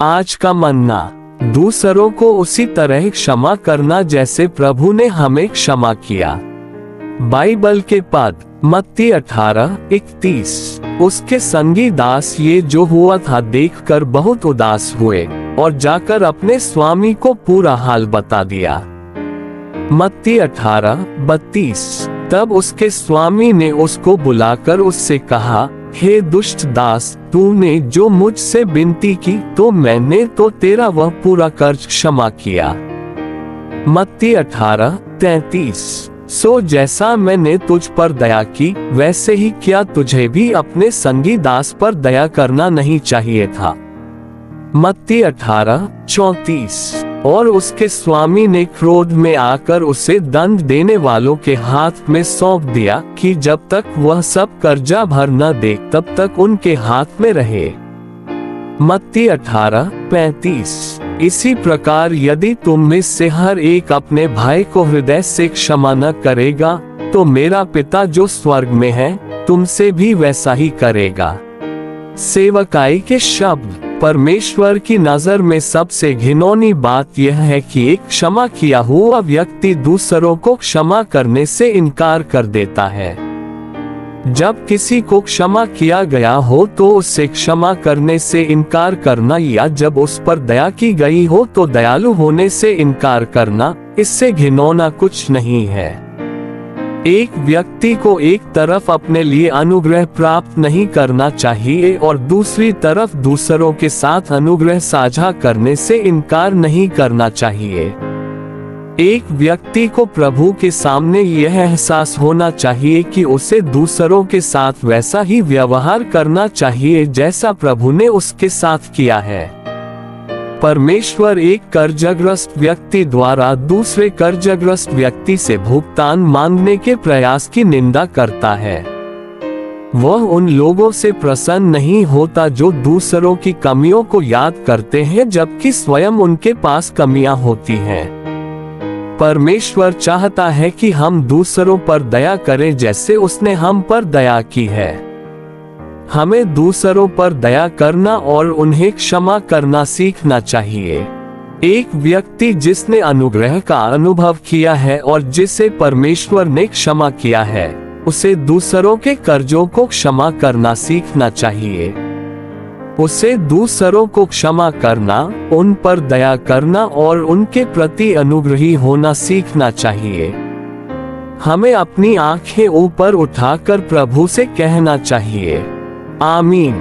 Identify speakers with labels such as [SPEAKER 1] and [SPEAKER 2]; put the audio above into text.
[SPEAKER 1] आज का मन्ना, दूसरों को उसी तरह क्षमा करना जैसे प्रभु ने हमें क्षमा किया। बाइबल के पद, मत्ती 18:31। उसके संगी दास ये जो हुआ था देखकर बहुत उदास हुए और जाकर अपने स्वामी को पूरा हाल बता दिया। मत्ती 18:32। तब उसके स्वामी ने उसको बुलाकर उससे कहा, हे दुष्ट दास, तूने जो मुझसे विनती की तो मैंने तो तेरा वह पूरा कर्ज क्षमा किया। मत्ती 18:33। सो जैसा मैंने तुझ पर दया की वैसे ही क्या तुझे भी अपने संगी दास पर दया करना नहीं चाहिए था। मत्ती 18:34। और उसके स्वामी ने क्रोध में आकर उसे दंड देने वालों के हाथ में सौंप दिया कि जब तक वह सब कर्जा भर न दे तब तक उनके हाथ में रहे। मत्ती 18:35। इसी प्रकार यदि तुम में से हर एक अपने भाई को हृदय से क्षमा न करेगा तो मेरा पिता जो स्वर्ग में है तुमसे भी वैसा ही करेगा। सेवकाई के शब्द। परमेश्वर की नजर में सबसे घिनौनी बात यह है कि एक क्षमा किया हुआ व्यक्ति दूसरों को क्षमा करने से इनकार कर देता है। जब किसी को क्षमा किया गया हो तो उससे क्षमा करने से इनकार करना, या जब उस पर दया की गई हो तो दयालु होने से इनकार करना, इससे घिनौना कुछ नहीं है। एक व्यक्ति को एक तरफ अपने लिए अनुग्रह प्राप्त नहीं करना चाहिए और दूसरी तरफ दूसरों के साथ अनुग्रह साझा करने से इनकार नहीं करना चाहिए। एक व्यक्ति को प्रभु के सामने यह एहसास होना चाहिए कि उसे दूसरों के साथ वैसा ही व्यवहार करना चाहिए जैसा प्रभु ने उसके साथ किया है। परमेश्वर एक कर्जग्रस्त व्यक्ति द्वारा दूसरे कर्जग्रस्त व्यक्ति से भुगतान मांगने के प्रयास की निंदा करता है। वह उन लोगों से प्रसन्न नहीं होता जो दूसरों की कमियों को याद करते हैं जबकि स्वयं उनके पास कमियां होती हैं। परमेश्वर चाहता है कि हम दूसरों पर दया करें जैसे उसने हम पर दया की है। हमें दूसरों पर दया करना और उन्हें क्षमा करना सीखना चाहिए। एक व्यक्ति जिसने अनुग्रह का अनुभव किया है और जिसे परमेश्वर ने क्षमा किया है, उसे दूसरों के कर्जों को क्षमा करना सीखना चाहिए। उसे दूसरों को क्षमा करना, उन पर दया करना और उनके प्रति अनुग्रही होना सीखना चाहिए। हमें अपनी आंखें ऊपर उठाकर प्रभु से कहना चाहिए, आमीन।